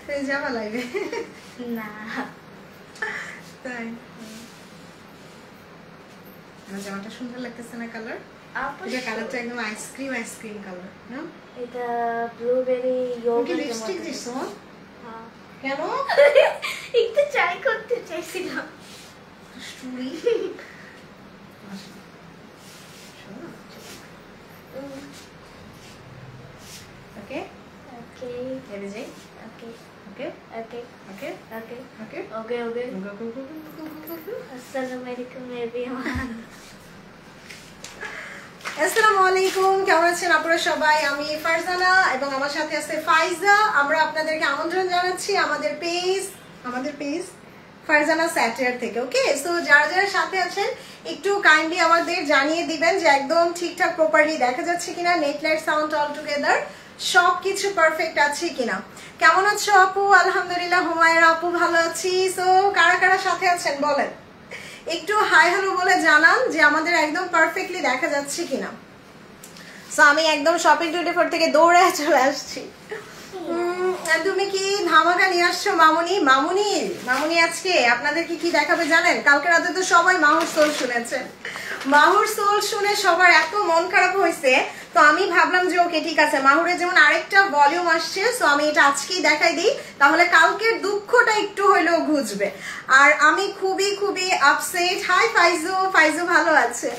তুই যাবা লাইভে? না তাই আমার জামাটা সুন্দর লাগতেছে না কালার? এটা কালারটা একদম আইসক্রিম কালার না? এটা ব্লুবেরি ইয়োগার্ট লিপস্টিক দিছো? হ্যাঁ কেন? একটু ট্রাই করতে চাইছিলাম। স্টোরি ওকে ওকে এবে যাই। ওকে ওকে ওকে ওকে ওকে ওকে ওকে ওকে আসসালামু আলাইকুম এভরিওয়ান। আসসালামু আলাইকুম, কেমন আছেন আপনারা সবাই? আমি ফারজানা এবং আমার সাথে আছে ফাইজা। আমরা আপনাদেরকে আমন্ত্রণ জানাচ্ছি আমাদের পেজ ফারজানা স্যাটিয়ার থেকে। ওকে, সো যারা যারা সাথে আছেন একটু কাইন্ডলি আমাদের জানিয়ে দিবেন যে একদম ঠিকঠাক প্রপারলি দেখা যাচ্ছে কিনা, net light sound all together সবকিছু পারফেক্ট আছে কিনা। কেমন আছো আপু? আলহামদুলিল্লাহ, হুমায়রা আপু ভালো আছি। সো কারা কারা সাথে আছেন বলেন, একটু হাই হ্যালো বলে জানান যে আমাদের একদম পারফেক্টলি দেখা যাচ্ছে কিনা। সো আমি একদম শপিং 24 থেকে দৌড়ে চলে আসছি। তুমি কি ধামাকা নিয়ে আসছো মামুনি? মামুনি আজকে আপনাদেরকে কি দেখাবে জানেন? কালকে রাতে তো সবাই মাহুর সোল শুনেছেন। মাহুর সোল শুনে সবার এত মন খারাপ হয়েছে, তো আমি ভাবলাম যে ওকে ঠিক আছে, মাহুরের যেমন আরেকটা ভলিউম আসছে, সো আমি এটা আজকেই দেখাই দিই, তাহলে কালকের দুঃখটা একটু হইলেও ঘুচবে। আর আমি খুবই আপসেট। হাই ফাইজু ভালো আছে।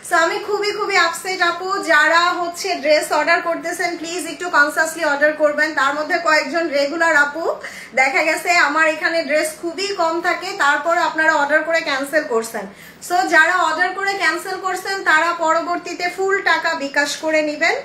সো আমি খুবই আপসেট আপু। যারা হচ্ছে ড্রেস অর্ডার করতেছেন প্লিজ একটু কনসাসলি অর্ডার করবেন। তার মধ্যে কয়েকজন রেগুলার আপু দেখা গেছে আমার এখানে ড্রেস খুবই কম থাকে, তারপরে আপনারা অর্ডার করে ক্যান্সেল করছেন। সো যারা অর্ডার করে ক্যান্সেল করছেন তারা পরবর্তীতে ফুল টাকা বিকাশ করে নেবেন,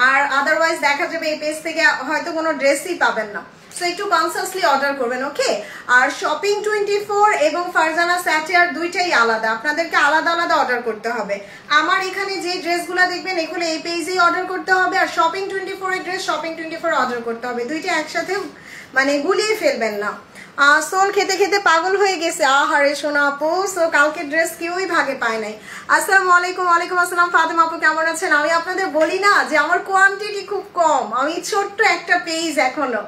আর আদারওয়াইজ দেখা যাবে এই পেজ থেকে হয়তো কোনো ড্রেসই পাবেন না। সো একটু কনসাসলি অর্ডার করবেন। ওকে, আর শপিং 24 এবং ফারজানা স্যাটিয়ার দুইটাই আলাদা, আপনাদেরকে আলাদা আলাদা অর্ডার করতে হবে। আমার এখানে যে ড্রেসগুলো দেখবেন এগুলো এই পেজেই অর্ডার করতে হবে, আর শপিং 24 এর ড্রেস শপিং 24 অর্ডার করতে হবে। দুইটা একসাথে মানে গুলিয়ে ফেলবেন না। সোল খেতে খেতে পাগল হয়ে গেছে। আহারে সোনা আপু, সো কালকে ড্রেস কেউই ভাগে পায় নাই। আসসালামু আলাইকুম। ওয়ালাইকুম আসসালাম। ফাতেমা আপু কেমন আছেন? আমি আপনাদের বলি না যে আমার কোয়ান্টিটি খুব কম, আমি ছোট্ট একটা পেজ এখনো,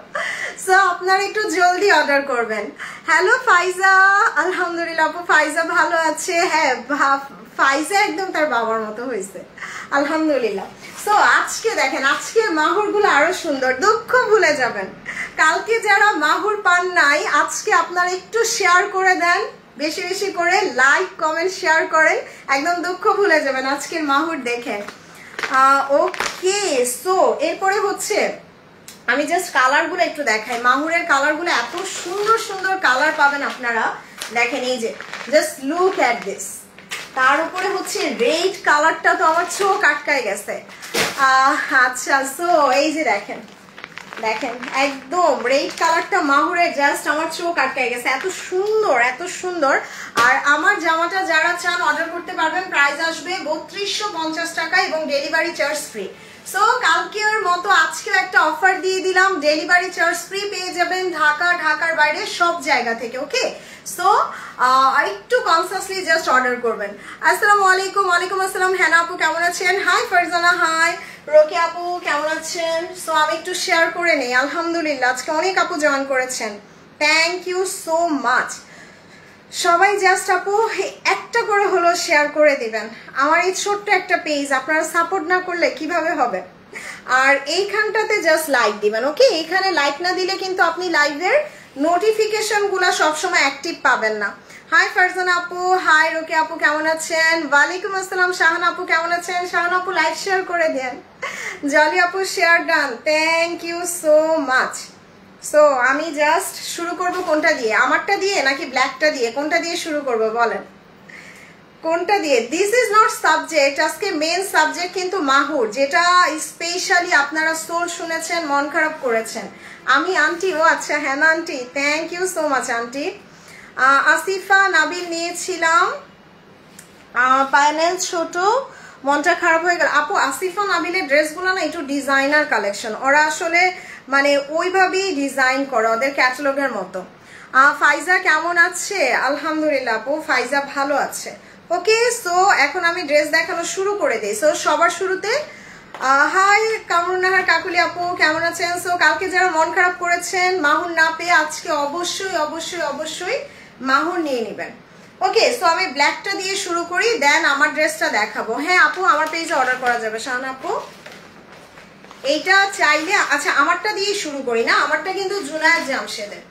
সো আপনারা একটু জলদি অর্ডার করবেন। হ্যালো ফাইজা, আলহামদুলিল্লাহ আপু ফাইজা ভালো আছে। হ্যাঁ, ফাইজা একদম তার বাবার মতো হয়েছে, আলহামদুলিল্লাহ। সো আজকে দেখেন, আজকে মাহুর গুলো আরো সুন্দর, দুঃখ ভুলে যাবেন। কালকে যারা মাহুর পান নাই, আজকে আপনারা একটু শেয়ার করে দেন, বেশি বেশি করে লাইক কমেন্ট শেয়ার করেন, একদম দুঃখ ভুলে যাবেন আজকের মাহুর দেখে। ওকে, সো এরপরে হচ্ছে আমি জাস্ট কালারগুলো একটু দেখাই। মাহুরের কালারগুলো এত সুন্দর কালার পাবেন আপনারা। দেখেন এই যে, জাস্ট লুক অ্যাট দিস। তার উপরে হচ্ছে রেড কালারটা তো আমার চোখ আটকায় গেছে। আচ্ছা, সো এই যে দেখেন একদম রেড কালারটা মাহুরের জাস্ট আমার চোখ আটকায় গেছে, এত সুন্দর। আর আমার জামাটা যারা চান অর্ডার করতে পারবেন, প্রাইস আসবে 3250 টাকা এবং ডেলিভারি চার্জ ফ্রি। সো কালকের মতো আজকেও একটা অফার দিয়ে দিলাম, ডেলিভারি চার্জ ফ্রি পেয়ে যাবেন ঢাকার বাইরে সব জায়গা থেকে। ওকে, সো আরেকটু কনসাসলি জাস্ট অর্ডার করবেন। আসসালামু আলাইকুম। ওয়ালাইকুম আসসালাম। হ্যানা আপু কেমন আছেন? হাই ফারজানা, হাই রোকে আপু কেমন আছেন? সো আমি একটু শেয়ার করে নেই। আলহামদুলিল্লাহ আজকে অনেক আপু জয়েন করেছেন, থ্যাংক ইউ সো মাচ। সবাই জাস্ট আপু একটা করে হলো শেয়ার করে দিবেন। আমার এই ছোট্ট একটা পেজ, আপনারা সাপোর্ট না করলে কিভাবে হবে? আর এইখানটাতে জাস্ট লাইক দিবেন। ওকে, এখানে লাইক না দিলে কিন্তু আপনি লাইভের নোটিফিকেশন গুলা সবসময় অ্যাক্টিভ পাবেন না। হাই ফারজানা আপু, হাই রোকে আপু কেমন আছেন? ওয়ালাইকুম আসসালাম। শাহানা আপু কেমন আছেন? শাহানা আপু লাইক শেয়ার করে দেন। জলি আপু share done, thank you so much. So আমি জাস্ট শুরু করব কোনটা দিয়ে, আমারটা দিয়ে নাকি ব্ল্যাকটা দিয়ে? কোনটা দিয়ে শুরু করব বলেন, কোনটা দিয়ে? দিস ইজ নট সাবজেক্ট, আজকে মেন সাবজেক্ট কিন্তু মাহুর, যেটা স্পেশালি আপনারা সোল শুনেছেন, মন খারাপ করেছেন। আমি আন্টি, ও আচ্ছা হ্যাঁ aunty, thank you so much aunty. Asifa Nabil নিয়েছিলাম, প্যানেল ছোট, মনটা খারাপ হয়ে গেল। আপু আসিফা নাবিলের ড্রেসগুলো না একটু ডিজাইনার কালেকশন, ওরা আসলে মানে ওইভাবেই ডিজাইন করে, ওদের ক্যাটালগের মতো। ফাইজা কেমন আছে? আলহামদুলিল্লাহ আপু ফাইজা ভালো আছে। ওকে, সো এখন আমি ড্রেস দেখানো শুরু করে দিই। সো সবার শুরুতে হাই কামরুন্নাহার কাকুলি আপু, কেমন আছেন? সো কালকে যারা মন খারাপ করেছেন মাহুর না পেয়ে, আজকে অবশ্যই অবশ্যই অবশ্যই মাহুর নিয়ে নেবেন। ওকে, সো আমি ব্ল্যাকটা দিয়ে শুরু করি, দেন আমার ড্রেসটা দেখাবো। হ্যাঁ আপু, আমার পেজে অর্ডার করা যাবে শাহানা আপু। এইটা চাইলে, আচ্ছা আমারটা দিয়ে শুরু করি না, আমারটা কিন্তু জুনায়েদ জামশেদের,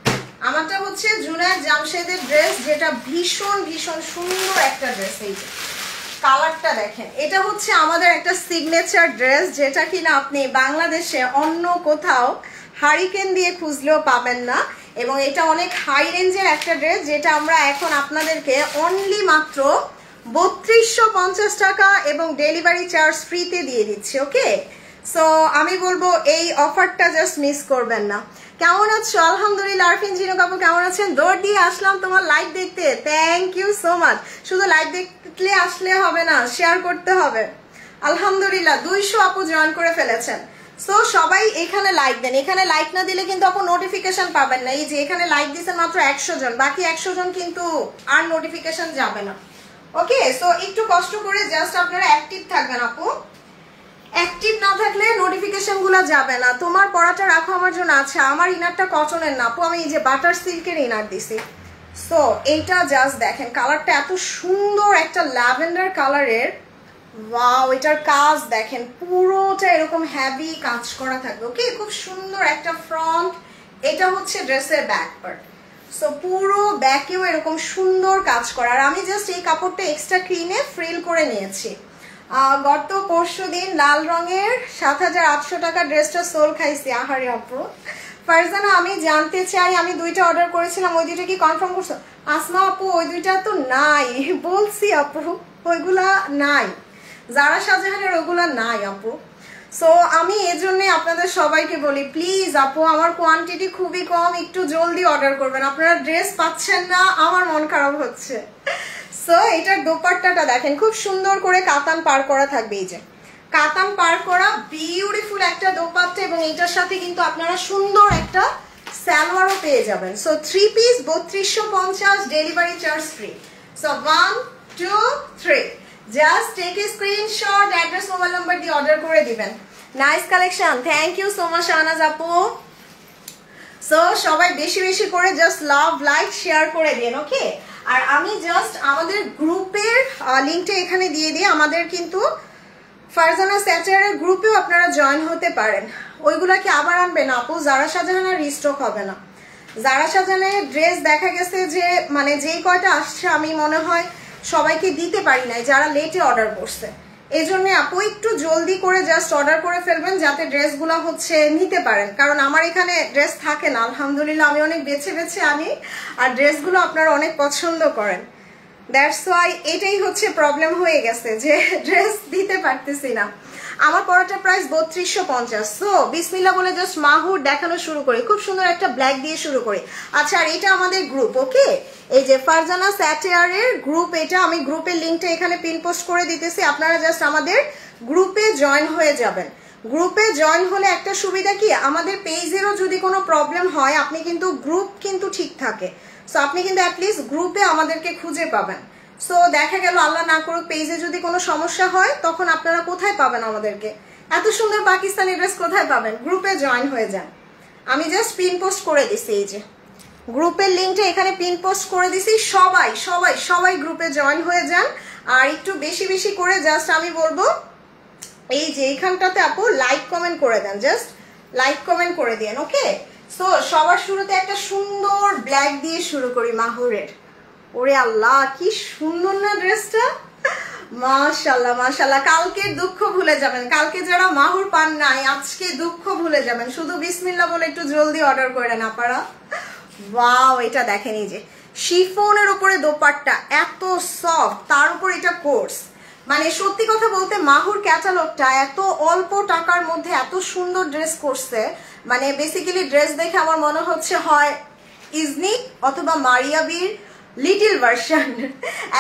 আমারটা হচ্ছে জুনায়েদ জামশেদের ড্রেস, যেটা ভীষণ ভীষণ সুন্দর একটা ড্রেস। এই যে কালারটা দেখেন, এটা হচ্ছে আমাদের একটা সিগনেচার ড্রেস, যেটা কিনা আপনি বাংলাদেশে অন্য কোথাও হারিকেন দিয়ে খুঁজলেও পাবেন না। এবং এটা অনেক হাই রেঞ্জের একটা ড্রেস, যেটা আমরা এখন আপনাদেরকে অনলি মাত্র 3250 টাকা এবং ডেলিভারি চার্জ ফ্রিতে দিয়ে দিচ্ছি। ওকে, সো আমি বলবো এই অফারটা জাস্ট মিস করবেন না। কেমন আছো? আলহামদুলিল্লাহ। আরফিন ঝিনুক আপু কেমন আছেন? দৌড় দিয়ে আসলাম তোমার লাইভ দেখতে, থ্যাংক ইউ সো মাচ। শুধু লাইভ দেখলে আসলে হবে না, শেয়ার করতে হবে। আলহামদুলিল্লাহ 200 আপু জয়েন করে ফেলেছেন। সো সবাই এখানে লাইক দেন, এখানে লাইক না দিলে কিন্তু আপু নোটিফিকেশন পাবেন না। এই যে এখানে লাইক দিয়েছেন মাত্র 100 জন, বাকি 100 জন কিন্তু আর নোটিফিকেশন যাবে না। ওকে, সো একটু কষ্ট করে জাস্ট আপনারা অ্যাক্টিভ থাকবেন আপু, অ্যাক্টিভ না থাকলে নোটিফিকেশন গুলো যাবে না। তোমার পড়াটা রাখো আমার জন্য। আচ্ছা, আমার ইনারটা কটনের না আপু, আমি এই যে বাটার সিল্কের ইনার দিছি। সো এইটা জাস্ট দেখেন, কালারটা এত সুন্দর একটা ল্যাভেন্ডার কালারের। ওয়াও, এটার কাজ দেখেন, পুরোটা এরকম হেভি কাজ করা থাকবে। ওকে, খুব সুন্দর একটা ফ্রন্ট। এটা হচ্ছে ড্রেসের ব্যাক পার্ট। সো পুরো ব্যাকেও এরকম সুন্দর কাজ করা। আর আমি জাস্ট এই কাপড়টা এক্সট্রা ক্রিনে ফ্রিল করে নিয়েছি। গত পরশু দিন লাল রঙের 7800 টাকা ড্রেসটা সোল খাইছি। আহারে আপু। ফারজানা, আমি জানতে চাই, আমি 2টা অর্ডার করেছিলাম, ওই 2টা কি কনফার্ম করছো? আসমা আপু, ওই 2টা তো নাই, বলছি আপু ওইগুলা নাই, যারা শাহজাহানের ওগুলা নাই আপু। সো আমি এজন্য আপনাদের সবাইকে বলি, প্লিজ আপু আমার কোয়ান্টিটি খুবই কম, একটু জলদি অর্ডার করবেন। আপনারা ড্রেস পাচ্ছেন না, আমার মন খারাপ হচ্ছে। সো এটার দোপাট্টাটা দেখেন, খুব সুন্দর করে কাতান পার করা থাকবে। এই যে কাতান পার করা বিউটিফুল একটা দোপাট্টা, এবং এটার সাথে কিন্তু আপনারা সুন্দর একটা সালোয়ারও পেয়ে যাবেন। So 3 piece 3250, delivery charge free. So 1 2 3, just take a screenshot, address mobile number দিয়ে অর্ডার করে দিবেন। Nice collection, thank you so much Shahnaz আপু। সো সবাই বেশি বেশি করে জাস্ট লাভ, লাইক, শেয়ার করে দিন। ওকে, আর আমি জাস্ট আমাদের গ্রুপের লিঙ্কটা এখানে দিয়ে দিই। আমাদের কিন্তু ফারজানা স্যাচারের গ্রুপেও আপনারা জয়েন হতে পারেন। ওইগুলা কি আবার আনবে না আপু? যারা শাহজাহান আর রিস্টক হবে না। যারা শাহজাহানের ড্রেস দেখা গেছে যে মানে যেই কয়টা আসছে, আমি মনে হয় সবাইকে দিতে পারি নাই, যারা লেটে অর্ডার করছে। এই জন্য আপু একটু জলদি করে জাস্ট অর্ডার করে ফেলবেন, যাতে ড্রেসগুলো হচ্ছে নিতে পারেন। কারণ আমার এখানে ড্রেস থাকে না, আলহামদুলিল্লাহ আমি অনেক বেছে বেছে আনি, আর ড্রেসগুলো আপনারা অনেক পছন্দ করেন। দ্যাটস ওয়াই এটাই হচ্ছে প্রবলেম হয়ে গেছে, যে ড্রেস দিতে পারতেছি না। আমার পরাটা প্রাইস 3250। সো বিসমিল্লাহ বলে জাস্ট মাহুর দেখানো শুরু করি। খুব সুন্দর একটা ব্ল্যাক দিয়ে শুরু করি। আচ্ছা, আর এটা আমাদের গ্রুপ। ওকে, এই যে ফারজানা স্যাটিয়ারের গ্রুপ, এটা আমি গ্রুপের লিঙ্কটা এখানে পিন পোস্ট করে দিতেছি। আপনারা জাস্ট আমাদের গ্রুপে জয়েন হয়ে যাবেন। গ্রুপে জয়েন হলে একটা সুবিধা কি, আমাদের পেজেরও যদি কোনো প্রবলেম হয়, আপনি কিন্তু গ্রুপ কিন্তু ঠিক থাকে। সো আপনি কিন্তু অ্যাটলিস্ট গ্রুপে আমাদেরকে খুঁজে পাবেন। সো দেখা গেল আল্লাহ না করুক পেজে যদি কোনো সমস্যা হয়, তখন আপনারা কোথায় পাবেন আমাদেরকে? এত সুন্দর পাকিস্তানি ড্রেস কোথায় পাবেন? গ্রুপে জয়েন হয়ে যান। আমি জাস্ট পিন পোস্ট করে দিছি, এই যে গ্রুপের লিঙ্কটা এখানে পিন পোস্ট করে দিছি। সবাই সবাই সবাই গ্রুপে জয়েন হয়ে যান। আর একটু বেশি বেশি করে জাস্ট আমি বলবো, এই যে এইখানটাতে আপু লাইক কমেন্ট করে দেন, জাস্ট লাইক কমেন্ট করে দিন। ওকে, সো সবার শুরুতে একটা সুন্দর ব্ল্যাক দিয়ে শুরু করি মাহুরের। ওরে আল্লাহ, কি সুন্দর না ড্রেসটা, মাশাআল্লাহ মাশাআল্লাহ। কালকের দুঃখ ভুলে যাবেন, কালকে যারা মাহুর পান নাই আজকে দুঃখ ভুলে যাবেন। শুধু বিসমিল্লাহ বলে একটু জলদি অর্ডার করে না পারা। ওয়াও, এটা দেখেন, এই যে শিফনের উপরে দোপাট্টা এত সফট, তার উপর এটা কোর্স। মানে সত্যি কথা বলতে মাহুর ক্যাটালগটা এত অল্প টাকার মধ্যে এত সুন্দর ড্রেস করছে। মানে বেসিক্যালি ড্রেস দেখে আমার মনে হচ্ছে হয় ইজনিক অথবা মারিয়াবির লিটিল ভার্সন।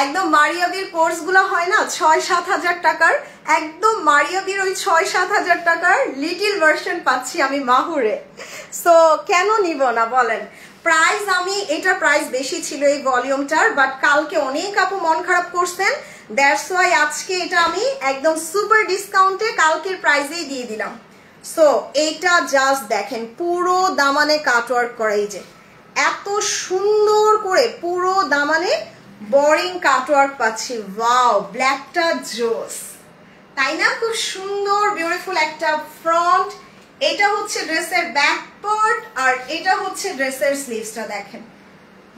একদম মারিয়াবির কোর্সগুলো হয় না 6-7 হাজার টাকার, একদম মারিয়াবির ওই 6-7 হাজার টাকার লিটিল ভার্সন পাচ্ছি আমি মাহুরে। সো কেন নিব না বলেন? প্রাইস, আমি এটার প্রাইস বেশি ছিল এই ভলিউমটার, বাট কালকে অনেক আপু মন খারাপ করছেন দ্যাটস ওয়াই আজকে এটা আমি একদম সুপার ডিসকাউন্টে কালকের প্রাইসেই দিয়ে দিলাম। সো এইটা জাস্ট দেখেন পুরো দামানে কাটওয়ার্ক করা, এই যে এত সুন্দর করে পুরো দামানে বোরিং কাটওয়ার্ক পাচ্ছি। ওয়াও, ব্ল্যাকটা জোস, তাই না? খুব সুন্দর বিউটিফুল একটা ফ্রন্ট। এটা হচ্ছে ড্রেসের ব্যাক পার্ট আর এটা হচ্ছে ড্রেসের স্লিভসটা। দেখেন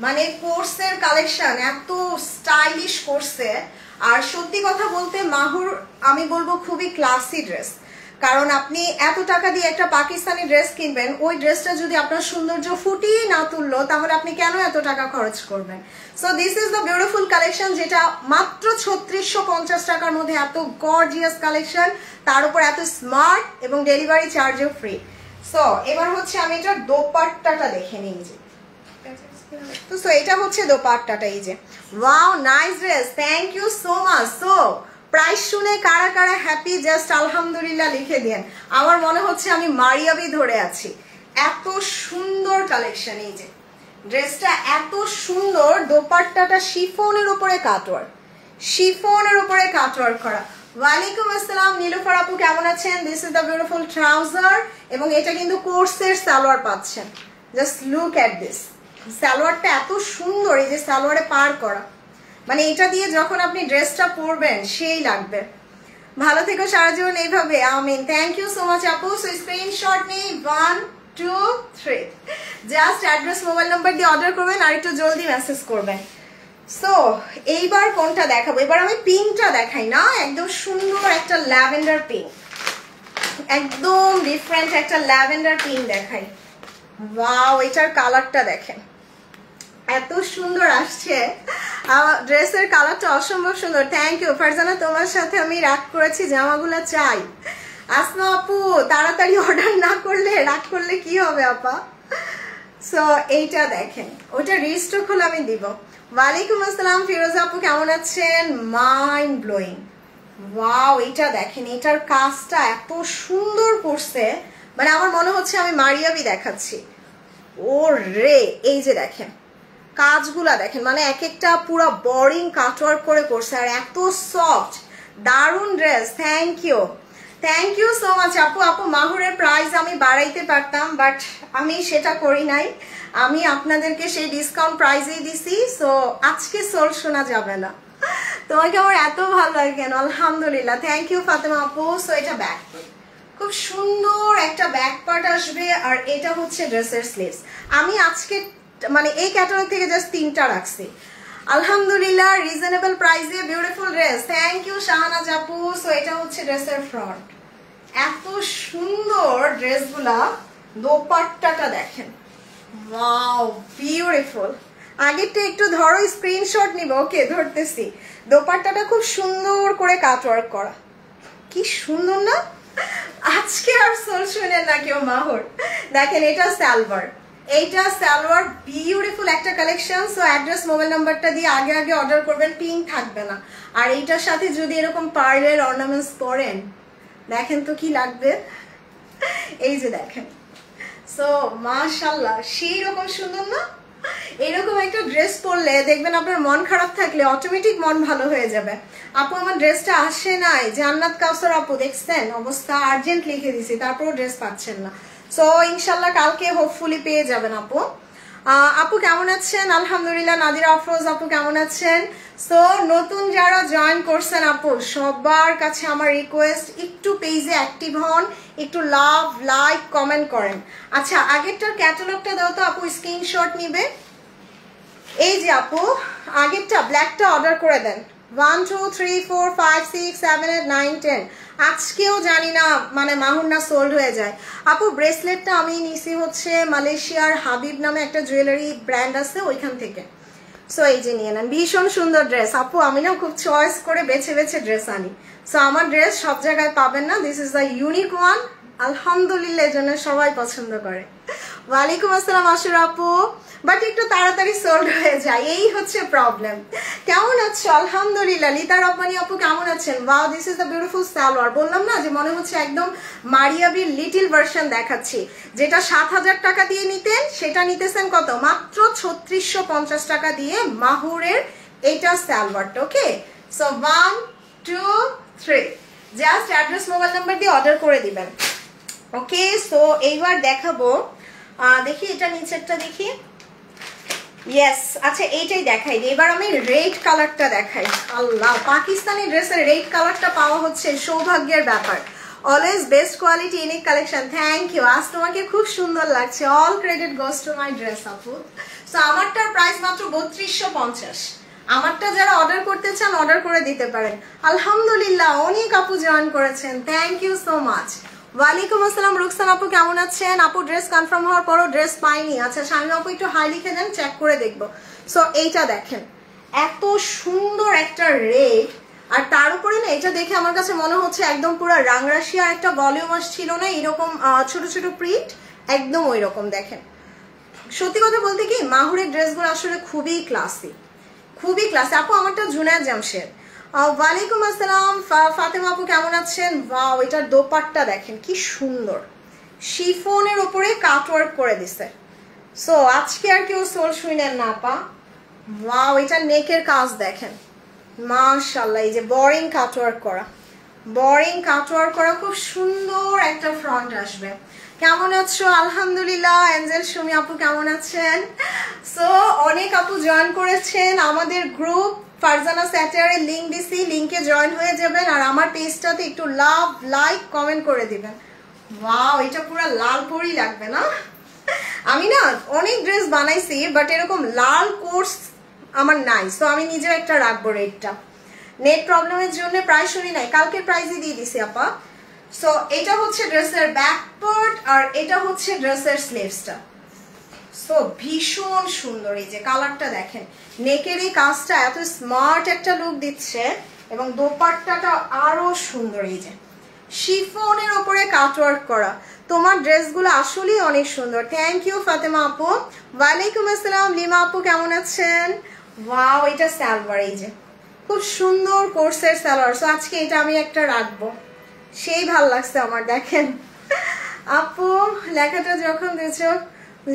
মানে কোর্সের কালেকশন এত স্টাইলিশ করছে। আর সত্যি কথা বলতে মাহুর আমি বলবো খুবই ক্লাসি ড্রেস, কারণ আপনি এত টাকা দিয়ে একটা পাকিস্তানি ড্রেস কিনবেন, ওই ড্রেসটা যদি আপনার সৌন্দর্য ফুটিয়ে না তুললো তাহলে আপনি কেন এত টাকা খরচ করবেন? So this is the beautiful collection, যেটা মাত্র 3650 টাকার মধ্যে এত গর্জিয়াস কালেকশন, তার উপর এত স্মার্ট এবং ডেলিভারি চার্জও ফ্রি। সো এবার হচ্ছে আমি এটার দোপাট্টাটা দেখে নিই। যে তো সো এটা হচ্ছে দোপাট্টাটা, এই যে wow nice dress, thank you so much. So price শুনে কারা কারা হ্যাপি জাস্ট আলহামদুলিল্লাহ লিখে দেন। আমার মনে হচ্ছে আমি মারিয়াবি ধরে আছি, এত সুন্দর কালেকশন। এই যে ড্রেসটা এত সুন্দর, দোপাট্টাটা শিফনের উপরে কাটওয়ার্ক, শিফনের উপরে কাটওয়ার্ক করা। ওয়ালাইকুম আসসালাম নীলুফার আপু, কেমন আছেন? This is the beautiful trouser এবং এটা কিন্তু কোর্সের সালোয়ার পাচ্ছেন। জাস্ট লুক এট দিস, সালোয়ারটা এত সুন্দর, এই যে সালোয়ারে পার করা, মানে এটা দিয়ে যখন আপনি ড্রেসটা পরবেন সেই লাগবে। ভালো থেকো সারা জীবন এইভাবে, আমিন। থ্যাংক ইউ সো মাচ আপু। সো স্ক্রিনশট নেই 1 2 3, জাস্ট অ্যাড্রেস মোবাইল নাম্বার দিয়ে অর্ডার করবেন আর একটু জলদি মেসেজ করবেন। সো এইবার কোনটা দেখাবো? এবার আমি পিঙ্কটা দেখাই না, একদম সুন্দর একটা ল্যাভেন্ডার পিঙ্ক, একদম ডিফারেন্ট একটা ল্যাভেন্ডার পিঙ্ক দেখাই। ওয়াও, এটার কালারটা দেখেন এত সুন্দর আসছে, ড্রেসের কালারটা অসম্ভব সুন্দর। থ্যাংক ইউ ফারজানা, তোমার সাথে আমি রাগ করেছি, জামাগুলো চাই। আসমা আপু তাড়াতাড়ি অর্ডার না করলে রাগ করলে কি হবে আপা? সো এইটা দেখেন, ওটা রিস্টক হলে আমি দিব। ওয়ালাইকুম আসসালাম ফিরোজা আপু, কেমন আছেন? Mind blowing. ওয়াও, এটা দেখেন, এটার কাজটা এত সুন্দর করছে, মানে আমার মনে হচ্ছে আমি মারিয়াবি দেখাচ্ছি। ও রে, এই যে দেখেন কাজগুলা দেখেন, মানে এক একটা পুরো বোরিং কাটওয়ার্ক করে করছে আর এত সফট, দারুন dress. Thank you so much আপু। আপু মাহুরের প্রাইস আমি বাড়াইতে পারতাম, বাট আমি সেটা করি নাই, আমি আপনাদেরকে সেই ডিসকাউন্ট প্রাইসেই দিছি। সো আজকে সোল শোনা যাবে না। তোমাকে আমার এত ভালো লাগে কেন? আলহামদুলিল্লাহ, থ্যাংক ইউ ফাতেমা আপু। সো এটা ব্যাক পার্ট, খুব সুন্দর একটা ব্যাক পার্ট আসবে আর এটা হচ্ছে ড্রেসের স্লিভস। আমি আজকে মানে এই ক্যাটালগ থেকে জাস্ট 3টা রাখছি। আলহামদুলিল্লাহ, রিজনেবল প্রাইসে beautiful dress. Thank you Shahanaz আপু। সো এটা হচ্ছে ড্রেসের ফ্রন্ট, এত সুন্দর ড্রেসগুলা। দোপাট্টাটা দেখেন, ওয়াও বিউটিফুল। আগেরটা একটু ধরো, স্ক্রিনশট নিব। ওকে ধরতেছি। দোপাট্টাটা খুব সুন্দর করে কাটওয়ার্ক করা, কি সুন্দর না? আজকে আর সোল শুনেন না কেউ মাহুর। দেখেন এটা সালোয়ার, এইটা সালোয়ার, বিউটিফুল একটা কালেকশন। সো অ্যাড্রেস মোবাইল নাম্বারটা দিয়ে আগে আগে অর্ডার করবেন, পিঙ্ক থাকবে না। আর এইটার সাথে যদি এরকম পার্লের অর্নামেন্টস পরেন, দেখেন তো কি লাগবে। এই যে দেখেন, সো মাশাআল্লাহ, সেই রকম সুন্দর না? এরকম একটা ড্রেস পরলে দেখবেন আপনার মন খারাপ থাকলে অটোমেটিক মন ভালো হয়ে যাবে। আপু আমার ড্রেসটা আসে নাই, জান্নাত কাউসার আপু দেখছেন অবস্থা, আর্জেন্ট লিখে দিছি, তারপরও ড্রেস পাচ্ছেন না। সো ইনশাল্লাহ কালকে হোপফুলি পেয়ে যাবেন আপু। আপু কেমন আছেন? আলহামদুলিল্লাহ। নাদিরা আফরোজ আপু কেমন আছেন? সো নতুন যারা জয়েন করছেন আপু, সবার কাছে আমার রিকোয়েস্ট, একটু পেজে অ্যাক্টিভ হন, একটু লাভ লাইক কমেন্ট করেন। আচ্ছা আগেরটার ক্যাটালগটা দাও তো আপু, স্ক্রিনশট নিবে। এই যে আপু আগেরটা ব্ল্যাকটা অর্ডার করে দেন। 1 2 3 4 5 6 7 8 9 10। আজকেও জানি না মানে মাহুর না সোল্ড হয়ে যায়। আপু ব্রেসলেটটা আমি নিছি হচ্ছে মালয়েশিয়ার হাবিব নামে একটা জুয়েলারি ব্র্যান্ড আছে, ওইখান থেকে। সো এই যে নিয়ে নেন, ভীষণ সুন্দর ড্রেস। আপু আমি না খুব চয়েস করে বেছে বেছে ড্রেস আনি। সো আমার ড্রেস সব জায়গায় পাবেন না, this is the unique one. আলহামদুলিল্লাহ, এই জন্য সবাই পছন্দ করে। ওয়ালাইকুম আসসালাম আশুর আপু। বাট একটু তাড়াতাড়ি সোল্ড হয়ে যায়, এই হচ্ছে প্রবলেম। কেমন আছো? আলহামদুলিল্লাহ। লিতা রব্বানি আপু কেমন আছেন? Wow, this is the beautiful salwar. বললাম না যে মনে হচ্ছে একদম মারিয়াবির লিটিল ভার্সন দেখাচ্ছি। যেটা 7000 টাকা দিয়ে নিতেন সেটা নিতেছেন কত? মাত্র 3650 টাকা দিয়ে মাহুরের এইটা সালোয়ারটা। Okay, so 1 2 3 just address mobile number দিয়ে অর্ডার করে দিবেন। ওকে, সো এইবার দেখাবো, দেখি এটা নিচেরটা দেখি। ইয়েস, আচ্ছা এইটাই দেখাই দিই। এবার আমি রেড কালারটা দেখাই। আল্লাহ, পাকিস্তানি ড্রেসের রেড কালারটা পাওয়া হচ্ছে সৌভাগ্যের ব্যাপার। Always best quality, unique collection. Thank you, আজ তোমাকে খুব সুন্দর লাগছে। All credit goes to my dress আপু। সো আমারটার প্রাইস মাত্র 3250। আমারটা যারা অর্ডার করতে চান অর্ডার করে দিতে পারেন। আলহামদুলিল্লাহ, অনেক আপু জয়েন করেছেন, থ্যাংক ইউ সো মাচ। ওয়ালাইকুম আসসালাম রুকসান আপু, কেমন আছেন? আপু ড্রেস কনফার্ম হওয়ার পরও ড্রেস পাইনি। আচ্ছা শামিমা আপু একটু হাই লিখে দেন, চেক করে দেখবো। সো এইটা দেখেন, এত সুন্দর একটা রেড, আর তার উপরে না এটা দেখে আমার কাছে মনে হচ্ছে একদম পুরো রাংরাশিয়ার একটা ভলিউম ছিল না এরকম ছোট ছোট প্রিন্ট, একদম ওই রকম। দেখেন, সত্যি কথা বলতে কি মাহুরের ড্রেসগুলো আসলে খুবই ক্লাসি, খুবই ক্লাসি। আপু আমারটা জুনায়েদ জামশেদ। ওয়ালাইকুম আসসালাম ফাতেমা আপু, কেমন আছেন? ওয়াও, এটার দোপাট্টা দেখেন কি সুন্দর, শিফনের উপরে কাটওয়ার্ক করে দিছে। সো আজকে আর কেউ সোল শুনেন না আপা। ওয়াও, এটা নেকের কাজ দেখেন, মাশাআল্লাহ। এই যে বোরিং কাটওয়ার্ক করা, বোরিং কাটওয়ার্ক করা, খুব সুন্দর একটা ফ্রন্ট আসবে। কেমন আছো? আলহামদুলিল্লাহ। এঞ্জেল সুমি আপু কেমন আছেন? সো অনেক আপু জয়েন করেছেন আমাদের গ্রুপ ফারজানা স্যাটারের লিংক দিছি, লিংকে জয়েন হয়ে যাবেন। আর আমার পেজটাতে একটু লাভ, লাইক, কমেন্ট করে দিবেন। ওয়াও, এটা পুরো লাল পরি লাগবে না? আমি না অনেক ড্রেস বানাইছি, বাট এরকম লাল কোর্স আমার নাই। সো আমি নিজেও একটা রাখবো রেটটা। নেট প্রবলেমের জন্য প্রাইস শুনি নাই, কালকের প্রাইসই দিয়ে দিছি আপা। সো এটা হচ্ছে ড্রেসের ব্যাক পার্ট, আর এটা হচ্ছে ড্রেসের স্লিভসটা। সো ভীষণ সুন্দর, এই যে কালারটা দেখেন, নেকের এই কাজটা এত স্মার্ট একটা লুক দিচ্ছে, এবং দোপাট্টাটা আরো সুন্দর। এই যে শিফনের উপরে কাটওয়ার্ক করা, তোমার ড্রেসগুলো আসলেই অনেক সুন্দর। থ্যাংক ইউ ফাতেমা আপু। ওয়ালাইকুম আসসালাম লিমা আপু, কেমন আছেন? ওয়াও, এটা সালোয়ার, এই যে খুব সুন্দর কোর্সের সালোয়ার। সো আজকে এটা আমি একটা রাখবো, সেই ভাল লাগছে আমার। দেখেন আপু, লেখাটা যখন দিয়েছ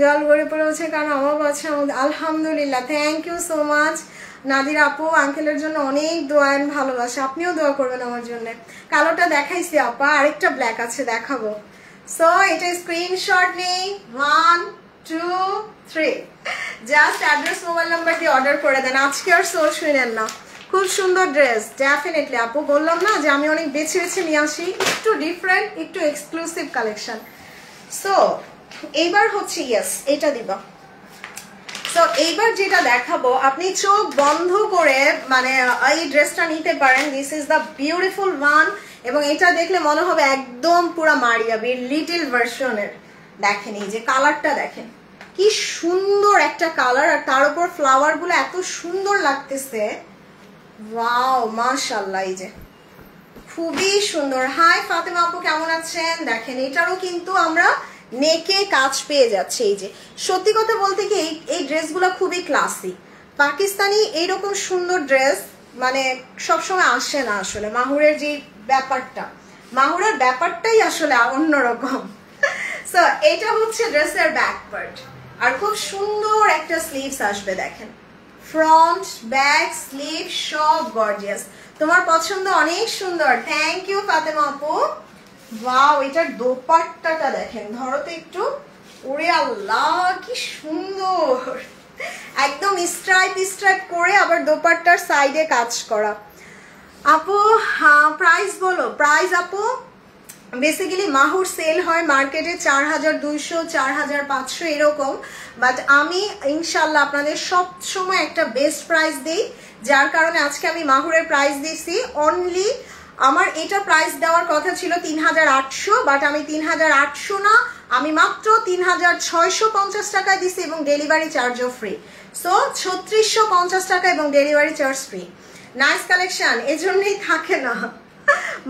জল গড়ে পড়েছে, কারণ অভাব আছে। আলহামদুলিল্লাহ, thank you so much. Nadir আপু, আঙ্কেলের জন্য অনেক দোয়া এন্ড ভালোবাসা, আপনিও দোয়া করবেন আমার জন্য। কালোটা দেখাইছি আপা, আরেকটা ব্ল্যাক আছে, দেখাবো। সো এটা স্ক্রিনশট নেই, 1 2 3, জাস্ট অ্যাড্রেস মোবাইল নাম্বার দিয়ে অর্ডার করে দেন। আজকে আর সোল শুনেন না, খুব সুন্দর ড্রেস। ডেফিনেটলি আপু, বললাম না যে আমি অনেক বেছে বেছে নিয়ে আসি, একটু ডিফারেন্ট, একটু এক্সক্লুসিভ কালেকশন। সো এইবার হচ্ছে ইয়েস, এটা দিবা। সো এইবার যেটা দেখাবো, আপনি চোখ বন্ধ করে মানে এই ড্রেসটা নিতে পারেন। This is the beautiful one, এবং এটা দেখলে মনে হবে একদম পুরো মারিয়া বির লিটল ভার্সনের। দেখেন এই যে কালারটা দেখেন, কি সুন্দর একটা কালার, আর তার উপর ফ্লাওয়ার গুলো এত সুন্দর লাগতেছে। ওয়াও, মাশাআল্লাহ, এই যে খুবই সুন্দর। হাই ফাতেমা আপু, কেমন আছেন? দেখেন এটারও কিন্তু আমরা নেকে কাজ পেয়ে যাচ্ছে। এই যে সত্যি কথা বলতে কি এই ড্রেসগুলো খুবই ক্লাসি। পাকিস্তানি এইরকম সুন্দর ড্রেস মানে সবসময় আসে না আসলে। মাহুরের যে ব্যাপারটা, মাহুরের ব্যাপারটাই আসলে অন্যরকম। সো এটা হচ্ছে ড্রেসের ব্যাক পার্ট, আর খুব সুন্দর একটা স্লিভস আসবে। দেখেন ফ্রন্ট, ব্যাক, স্লিভ সব গর্জিয়াস। তোমার পছন্দ অনেক সুন্দর, থ্যাংক ইউ ফাতেমা আপু। ওয়াও, এটার দোপাট্টাটা দেখেন, ধরো তো একটু। ওরে আল্লাহ, কি সুন্দর, একদম স্ট্রাইপ স্ট্রাইপ করে, আবার দোপাট্টার সাইডে কাজ করা। আপু প্রাইস বলো। প্রাইস আপু বেসিক্যালি মাহুর সেল হয় মার্কেটে 4200 4500 এরকম, বাট আমি ইনশাল্লাহ আপনাদের সব সময় একটা বেস্ট প্রাইস দিই, যার কারণে আজকে আমি মাহুরের প্রাইস দিছি অনলি। আমার এটা প্রাইস দেওয়ার কথা ছিল 3800, বাট আমি 3800 না, আমি মাত্র 3650 টাকায় দিছি, এবং ডেলিভারি চার্জও ফ্রি। সো 3650 টাকা এবং delivery charge free. Nice collection, এজন্যই থাকে না,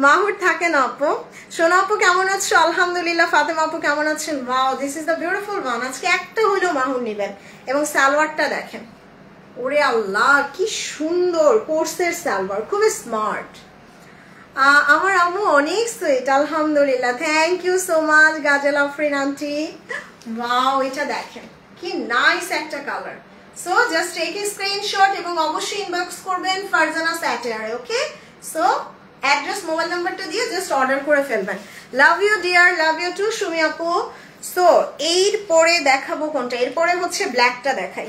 মাহুর থাকে না। আপু সোনা আপু কেমন আছো? আলহামদুলিল্লাহ। ফাতেমা আপু কেমন আছেন? Wow, this is the beautiful one. আজকে একটা হইলেও মাহুর নেবেন। এবং সালোয়ারটা দেখেন, ওরে আল্লাহ কি সুন্দর কোর্সের সালোয়ার, খুবই স্মার্ট। আমার আম্মু অনেক সুইট, আলহামদুলিল্লাহ, thank you so much Gazal Afrin aunty. Wow, এটা দেখেন কি নাইস একটা colour. So just take a screenshot এবং অবশ্যই ইনবক্স করবেন ফারজানা স্যাটারে, ওকে? সো অ্যাড্রেস মোবাইল নাম্বারটা দিয়ে জাস্ট অর্ডার করে ফেলবেন। Love you dear, love you too Sumi আপু। সো এরপরে দেখাবো কোনটা? এরপরে হচ্ছে ব্ল্যাকটা দেখাই।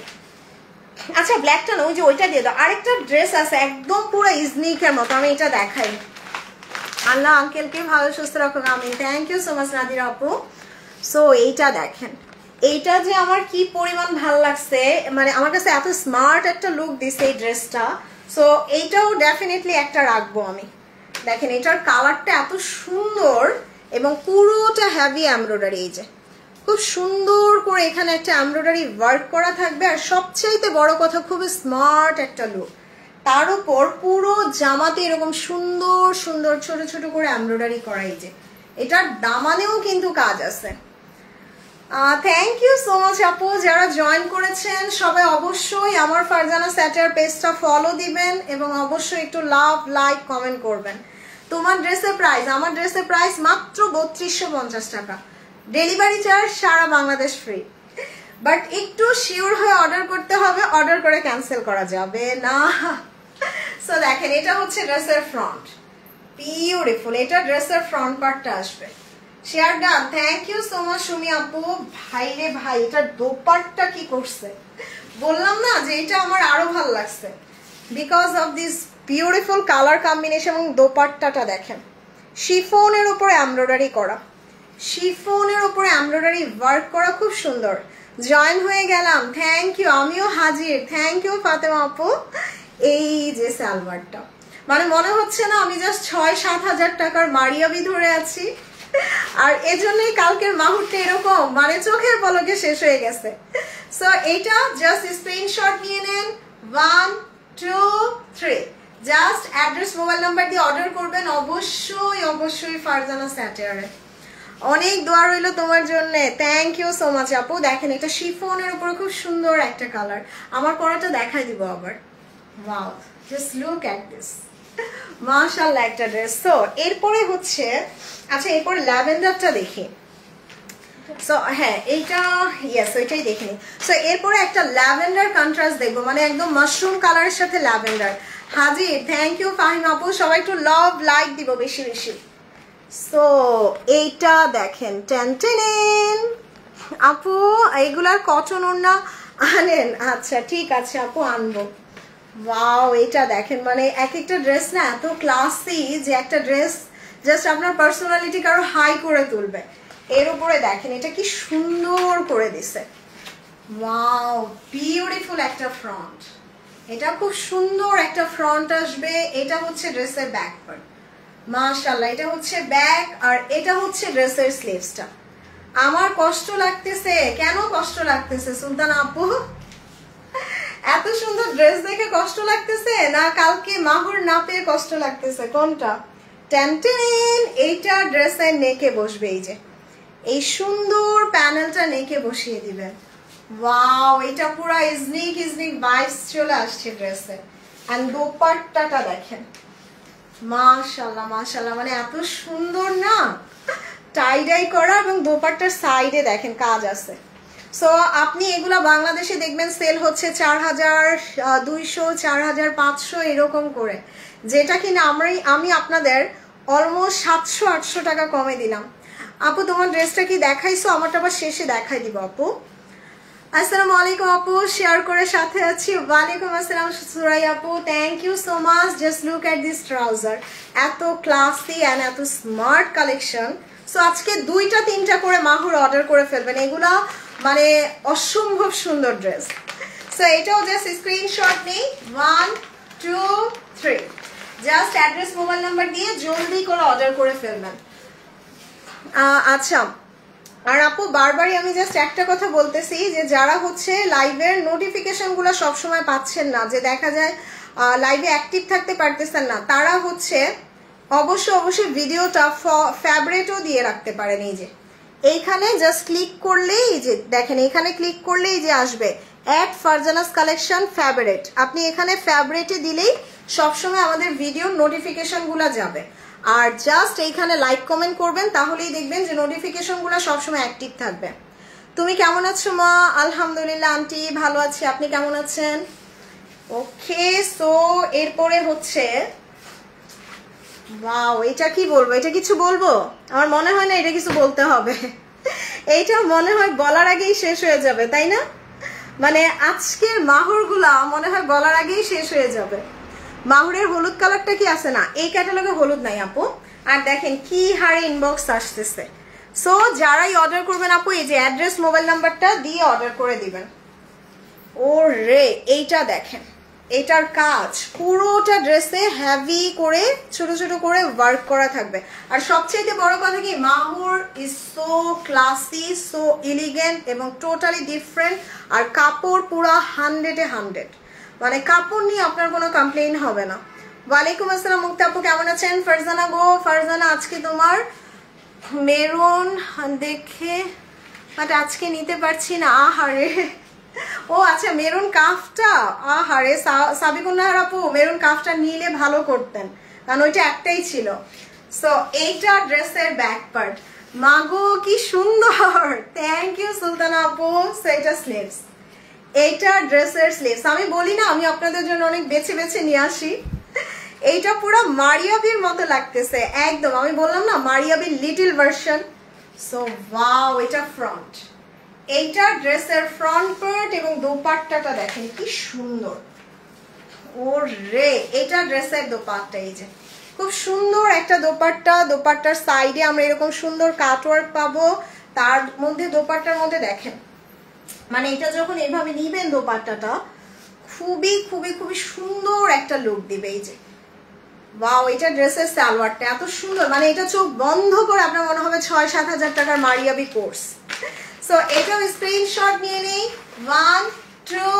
আচ্ছা ব্ল্যাকটা না, ওই যে ওইটা দিয়ে দাও। আরেকটা ড্রেস আছে একদম পুরো ইজনিকের মতো, আমি এটা দেখাই। আল্লাহ আঙ্কেলকে ভালো সুস্থ রাখুক, আমি thank you so much Nadira আপু। সো এইটা দেখেন, এইটা যে আমার কি পরিমাণ ভাল লাগছে, মানে আমার কাছে এত স্মার্ট একটা লুক দিছে এই ড্রেসটা। সো এইটাও ডেফিনেটলি একটা রাখবো আমি। দেখেন এটার কালারটা এত সুন্দর এবং পুরোটা হেভি এমব্রয়ডারি, এই যে খুব সুন্দর করে এখানে একটা এমব্রয়ডারি ওয়ার্ক করা থাকবে। আর সবচাইতে বড় কথা খুবই স্মার্ট একটা লুক, তার উপর পুরো জামাতে এরকম সুন্দর সুন্দর ছোট ছোট করে এমব্রয়ডারি করা। এই যে এটার দামানেও কিন্তু কাজ আছে। থ্যাংক ইউ সো মাচ আপু, যারা জয়েন করেছেন সবাই অবশ্যই আমার ফারজানা স্যাটার পেজটা ফলো দিবেন এবং অবশ্যই একটু লাভ লাইক কমেন্ট করবেন। তোমার ড্রেসের প্রাইস, আমার ড্রেসের প্রাইস মাত্র 3250 টাকা, ডেলিভারি চার্জ সারা বাংলাদেশ ফ্রি। বাট একটু শিওর হয়ে অর্ডার করতে হবে, অর্ডার করে ক্যান্সেল করা যাবে না। সো দেখেন এটা হচ্ছে ড্রেসের ফ্রন্ট, বিউটিফুল। এটা ড্রেসের ফ্রন্ট পার্টটা আসবে। Share done, thank you so much Sumi আপু। ভাই রে ভাই, এটার দোপাট্টা কি করছে, বললাম না যে এটা আমার আরো ভালো লাগছে because of this beautiful colour combination. এবং দোপাট্টাটা দেখেন শিফনের উপরে এমব্রয়ডারি করা, শিফনের উপরে এমব্রয়ডারি ওয়ার্ক করা, খুব সুন্দর। জয়েন হয়ে গেলাম, থ্যাংক ইউ, আমিও হাজির, থ্যাংক ইউ ফাতেমা আপু। এই যে সালোয়ারটা, মানে মনে হচ্ছে না আমি জাস্ট 6-7 হাজার টাকার মারিয়াবি ধরে আছি। আর এজন্যই কালকের মাহুরটা এরকম মানে চোখের পলকে শেষ হয়ে গেছে। সো এইটা জাস্ট স্ক্রিনশট নিয়ে নেন, 1 2 3, জাস্ট অ্যাড্রেস মোবাইল নাম্বার দিয়ে অর্ডার করবেন অবশ্যই অবশ্যই ফারজানা স্যাটারে। অনেক দোয়া রইল তোমার জন্য, থ্যাংক ইউ সো মাচ আপু। দেখেন এটা শিফনের উপরে খুব সুন্দর একটা কালার, আমার পরাটা দেখাই দিব আবার। Wow, just look at this, মাশাআল্লাহ একটা ড্রেস। সো এরপরে হচ্ছে, আচ্ছা এরপর ল্যাভেন্ডারটা দেখি। সো হ্যাঁ এইটা, ইয়েস ওইটাই দেখিনি। সো এরপরে একটা ল্যাভেন্ডার কন্ট্রাস্ট দেখবো, মানে একদম মাশরুম কালারের সাথে ল্যাভেন্ডার। হাজির, থ্যাংক ইউ ফাহিম আপু, সবাই একটু লাভ লাইক দিব বেশি বেশি। সো এইটা দেখেন, টেনটেন আপু এইগুলার কটন ওড়না আনেন? আচ্ছা ঠিক আছে আপু, আনবো। ওয়াও, এটা দেখেন মানে এক একটা ড্রেস না এত ক্লাসি যে একটা ড্রেস জাস্ট আপনার পার্সোনালিটিকে আরো হাই করে তুলবে। এর উপরে দেখেন এটা কি সুন্দর করে দিছে, ওয়াও বিউটিফুল একটা ফ্রন্ট, এটা খুব সুন্দর একটা ফ্রন্ট আসবে। এটা হচ্ছে ড্রেসের ব্যাক পার্ট, মাশাআল্লাহ এটা হচ্ছে ব্যাক, আর এটা হচ্ছে ড্রেসের স্লিভসটা। আমার কষ্ট লাগতেছে, কেন কষ্ট লাগতেছে সুলতান আপু? এত সুন্দর ড্রেস দেখে কষ্ট লাগতেছে না কালকে মাহুর না পেয়ে কষ্ট লাগতেছে? কোনটা? টেনটেন, এইটা ড্রেসের নেকে বসবে, এই যে এই সুন্দর প্যানেলটা নেকে বসিয়ে দিবেন। ওয়াও, এটা পুরো ইজনিক ইজনিক ভাইবস চলে আসছে ড্রেসে। এন্ড দোপাট্টাটা দেখেন, মাশাআল্লাহ মাশাআল্লাহ, মানে এত সুন্দর না, টাই ডাই করা এবং দোপাট্টার সাইডে দেখেন কাজ আছে। সো আপনি এগুলা বাংলাদেশে দেখবেন সেল হচ্ছে 4200 4500 এরকম করে, যেটা কিনা আমি আপনাদের অলমোস্ট 700-800 টাকা কমে দিলাম। আপু তোমার ড্রেসটা কি দেখাইছো? আমারটা আবার শেষে দেখাই দিব আপু। আসসালামু আলাইকুম আপু, শেয়ার করে সাথে আছি। ওয়ালাইকুম আসসালাম সুরাই আপু, thank you so much. Just look at this trouser, এত ক্লাসি অ্যান্ড এত স্মার্ট কালেকশন। সো আজকে 2-3টা করে মাহুর অর্ডার করে ফেলবেন, এগুলা মানে অসম্ভব সুন্দর ড্রেস। সো এটাও জাস্ট স্ক্রিনশট নেই, 1 2 3, জাস্ট অ্যাড্রেস মোবাইল নাম্বার দিয়ে জলদি করে অর্ডার করে ফেলবেন। আচ্ছা, আর আপু বারবারই আমি জাস্ট একটা কথা বলতেছি যে যারা হচ্ছে লাইভের নোটিফিকেশনগুলো সবসময় পাচ্ছেন না, যে দেখা যায় লাইভে অ্যাক্টিভ থাকতে পারতেছেন না, তারা হচ্ছে অবশ্যই ভিডিওটা ফেভারিটও দিয়ে রাখতে পারেন। এই যে এইখানে জাস্ট ক্লিক করলেই, এই যে দেখেন এখানে ক্লিক করলেই যে আসবে অ্যাড ফারজানাস কালেকশন ফেভারিট, আপনি এখানে ফেভারিটে দিলেই সবসময় আমাদের ভিডিওর নোটিফিকেশনগুলো যাবে। আর জাস্ট এইখানে লাইক কমেন্ট করবেন, তাহলেই দেখবেন যে নোটিফিকেশনগুলো সবসময় অ্যাক্টিভ থাকবে। তুমি কেমন আছো মা? আলহামদুলিল্লাহ আন্টি ভালো আছি, আপনি কেমন আছেন? ওকে, সো এরপরে হচ্ছে ওয়াও, এটা কি বলবো, এটা কিছু বলবো? আমার মনে হয় না এটা কিছু বলতে হবে। এইটা মনে হয় বলার আগেই শেষ হয়ে যাবে, তাই না? মানে আজকের মাহুরগুলা মনে হয় বলার আগেই শেষ হয়ে যাবে। মাহুরের হলুদ কালারটা কি আছে না? এই ক্যাটালগে হলুদ নাই আপু। আর দেখেন কি হারে ইনবক্স আসতেছে। সো যারাই অর্ডার করবেন আপু, এই যে অ্যাড্রেস মোবাইল নাম্বারটা দিয়ে অর্ডার করে দিবেন। ও রে, এইটা দেখেন, এটার কাজ পুরোটা ড্রেসে হেভি করে ছোট ছোট করে ওয়ার্ক করা থাকবে। আর সবচেয়ে বড় কথা কি, Mahur is so classy, so elegant এবং টোটালি ডিফারেন্ট। আর কাপড় পুরা 100-এ 100, মানে কাপড় নিয়ে আপনার কোনো কমপ্লেইন হবে না। ওয়ালাইকুম আসসালাম মুক্তা আপু, কেমন আছেন? ফারজানা গো, ফারজানা আজকে তোমার মেরুন দেখে বাট আজকে নিতে পারছি না, আহারে। ও আচ্ছা, মেরুন কাফটা, আহারে সাবিকুল্লাহর আপু, মেরুন কাফটা নিলে ভালো করতেন, কারণ ওইটা একটাই ছিল। সো এইটা ড্রেসের ব্যাক পার্ট, মাগো কি সুন্দর, থ্যাংক ইউ সুলতানা আপু। সো এটা স্লিভস, এইটা ড্রেসের স্লিভস। আমি বলি না, আমি আপনাদের জন্য অনেক বেছে বেছে নিয়ে আসি। এইটা পুরো মারিয়াবির মতো লাগতেছে একদম, আমি বললাম না মারিয়াবির লিটল ভার্সন। সো ওয়াও, এটা ফ্রন্ট, এইটা ড্রেসের ফ্রন্ট পার্ট এবং দোপাট্টাটা দেখেন কি সুন্দর। ও রে, এটা ড্রেসের দোপাট্টা, এই যে খুব সুন্দর একটা দোপাট্টা। দোপাট্টার সাইডে আমরা এরকম সুন্দর কাটওয়ার্ক পাবো। তার মধ্যে দোপাট্টার মধ্যে দেখেন, মানে এটা যখন এইভাবে নিবেন দোপাট্টাটা খুবই খুবই খুবই সুন্দর একটা লুক দিবে। এই যে ওয়াও, এটা ড্রেসের সালোয়ারটা এত সুন্দর, মানে এটা চোখ বন্ধ করে আপনার মনে হবে 6-7 হাজার টাকার মারিয়াবি কোর্স। সো এটাও স্ক্রিনশট নিয়ে নেই। 1 2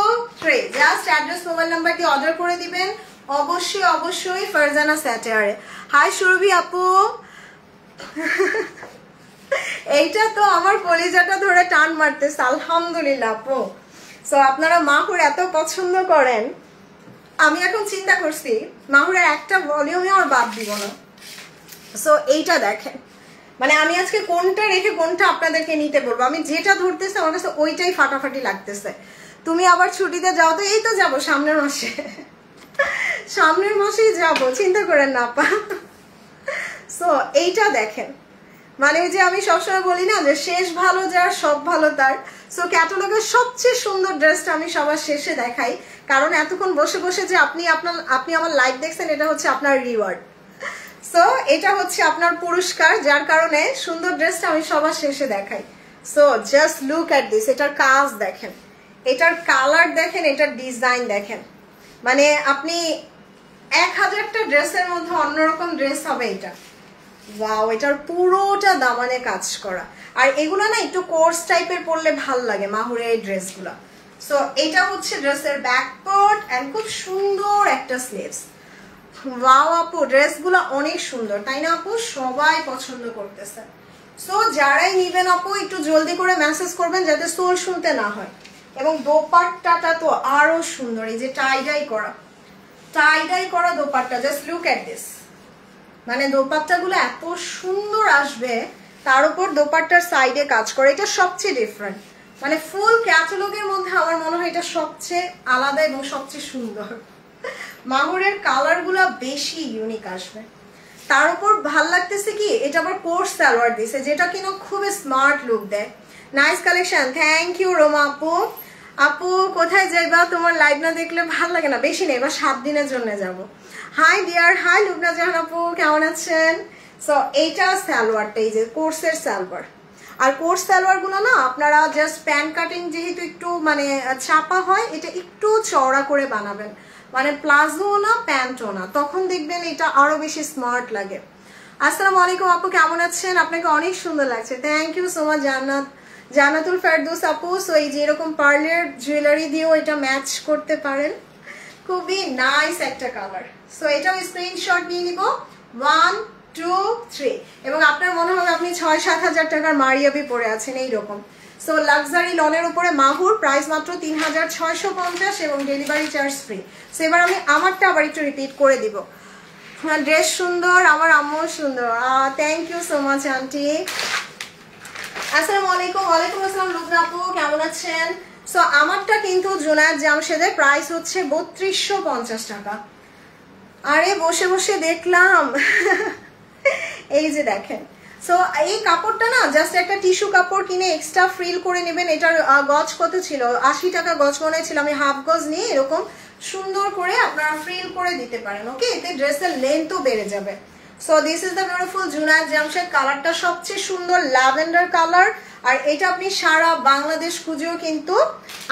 3 জাস্ট অ্যাড্রেস মোবাইল নাম্বার দিয়ে অর্ডার করে দিবেন। অবশ্যই অবশ্যই ফারজানা স্যাটারে। হাই সুরভি আপু, এইটা তো আমার কলিজাটা ধরে টান মারতেছে, আলহামদুলিল্লাহ আপু। সো আপনারা মাহুর এত পছন্দ করেন, আমি এখন চিন্তা করছি মাহুরের একটা ভলিউমে আর বাদ দিব না। সো এইটা দেখেন, মানে আমি আজকে কোনটা রেখে কোনটা আপনাদেরকে নিতে বলবো, আমি যেটা ধরতেছি আমার কাছে ওইটাই ফাটাফাটি লাগতেছে। তুমি আবার ছুটিতে যাও তো? এই তো যাবো সামনের মাসে, সামনের মাসেই যাবো, চিন্তা করেন না আপা। সো এইটা দেখেন, মানে ওই যে আমি সবসময় বলি না যে শেষ ভালো যার সব ভালো তার। সো ক্যাটালগের সবচেয়ে সুন্দর ড্রেসটা আমি সবার শেষে দেখাই, কারণ এতক্ষণ বসে বসে যে আপনি আমার লাইভ দেখছেন, এটা হচ্ছে আপনার রিওয়ার্ড। সো এটা হচ্ছে আপনার পুরস্কার, যার কারণে সুন্দর ড্রেসটা আমি সবার শেষে দেখাই। So just look at this, এটার কাজ দেখেন, এটার কালার দেখেন, এটার ডিজাইন দেখেন, মানে আপনি 1000টা ড্রেসের মধ্যে অন্যরকম ড্রেস হবে এটা। ওয়াও, এটার পুরোটা দামানে কাজ করা। আর এগুলো না একটু কোর্স টাইপের পরলে ভাল লাগে মাহুরের এই ড্রেসগুলো। সো এটা হচ্ছে ড্রেসের ব্যাক পার্ট এন্ড খুব সুন্দর একটা স্লিভস। ওয়াও আপু, ড্রেসগুলো অনেক সুন্দর, তাই না আপু? সবাই পছন্দ করতেছে। সো যারাই নিবেন আপু একটু জলদি করে মেসেজ করবেন যাতে সোল শুনতে না হয়। এবং দোপাট্টাটা তো আরো সুন্দর, এই যে টাইডাই করা dupatta, just look at this, মানে দোপাট্টাগুলো এত সুন্দর আসবে, তার উপর দোপাট্টার সাইডে কাজ করে, এটা সবচেয়ে ডিফারেন্ট। মানে ফুল ক্যাটালগের মধ্যে আমার মনে হয় এটা সবচেয়ে আলাদা এবং সবচেয়ে সুন্দর। মাহুরের কালারগুলো বেশি ইউনিক আসবে। তার উপর ভাল লাগতেছে কি, এটা আবার কোর্স সালোয়ার দিছে, যেটা কিনা খুব স্মার্ট লুক দেয়। Nice collection, thank you Roma আপু। আপু কোথায় যাইবা? তোমার লাইভ না দেখলে ভাল লাগে না। বেশি নেই, এবার 7 দিনের জন্য যাব। হাই ডিয়ার, হাই লুবনা জাহান আপু, কেমন আছেন? সো এইটা সালোয়ারটা, এই যে কোর্সের সালোয়ার। আর কোর্স সালোয়ার গুলো না আপনারা জাস্ট প্যান্ট কাটিং যেহেতু একটু মানে চাপা হয়, এটা একটু চওড়া করে বানাবেন, মানে প্লাজো না প্যান্টও না, তখন দেখবেন এটা আরো বেশি স্মার্ট লাগে। আসসালামু আলাইকুম আপু, কেমন আছেন? আপনাকে অনেক সুন্দর লাগছে, thank you so much Jannatul Ferdous আপু। সো এই যে এরকম পার্লের জুয়েলারি দিয়েও এটা ম্যাচ করতে পারেন, খুবই নাইস একটা কালার। সো এটাও স্ক্রিনশট নিয়ে নিব। 1 2 3, এবং আপনার মনে হবে আপনি 6-7 হাজার টাকার মারিয়াবি পরে আছেন এইরকম। সো লাক্সারি লনের উপরে মাহুর, প্রাইস মাত্র 3650 এবং ডেলিভারি চার্জ ফ্রি। সো এবার আমি আমারটা আবার একটু রিপিট করে দিব। ড্রেস সুন্দর, আমার আম্মু সুন্দর, thank you so much aunty. আসসালামু আলাইকুম। ওয়ালাইকুম আসসালাম লুবনা আপু, কেমন আছেন? সো আমারটা কিন্তু জুনায়েদ জামশেদের প্রাইস হচ্ছে 3250 টাকা। আরে বসে বসে দেখলাম এই যে দেখেন, সো এই কাপড়টা না জাস্ট একটা টিস্যু কাপড় কিনে এক্সট্রা ফ্রিল করে নেবেন। এটার গজ কত ছিল? 80 টাকা গজ মনে ছিল। আমি হাফ গজ নিয়ে এরকম সুন্দর করে আপনারা ফ্রিল করে দিতে পারেন। ওকে, এতে ড্রেসের লেন্থও বেড়ে যাবে। So this is the beautiful Junaid Jamshed. কালারটা সবচেয়ে সুন্দর ল্যাভেন্ডার কালার, আর এটা আপনি সারা বাংলাদেশ খুঁজেও কিন্তু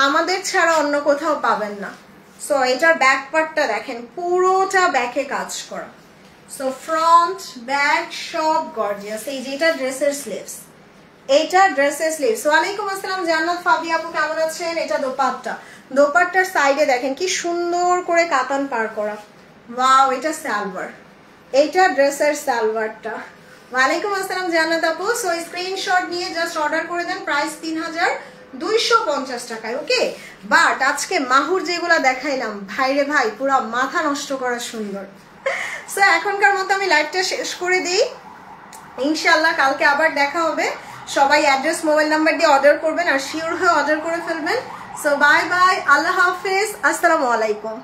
আমাদের ছাড়া অন্য কোথাও পাবেন না। সো এটার ব্যাক পার্টটা দেখেন, পুরোটা ব্যাকে কাজ করা। সো ফ্রন্ট ব্যাক সব গর্জিয়াস। এই যে এটা ড্রেসের স্লিভস, এইটা ড্রেসের স্লিভস। ওয়ালাইকুম আসসালাম জান্নাত ফাবি আপু, কেমন আছেন? এটা দোপাট্টা, দোপাট্টার সাইডে দেখেন কি সুন্দর করে কাতান পার করা। ওয়াও, এটা সালোয়ার, এইটা ড্রেসের সালোয়ারটা। ওয়ালাইকুম আসসালাম জান্নাত আপু। সো স্ক্রিনশট নিয়ে জাস্ট অর্ডার করে দেন, প্রাইস 3250 টাকায়। ওকে, বাট আজকে মাহুর যেগুলো দেখাইলাম ভাইরে ভাই পুরো মাথা নষ্ট করা সুন্দর। সো এখনকার মতো আমি লাইভটা শেষ করে দিই, ইনশাল্লাহ কালকে আবার দেখা হবে। সবাই অ্যাড্রেস মোবাইল নাম্বার দিয়ে অর্ডার করবেন আর শিওর হয়ে অর্ডার করে ফেলবেন। সো বাই বাই, আল্লাহ হাফেজ, আসসালামু আলাইকুম।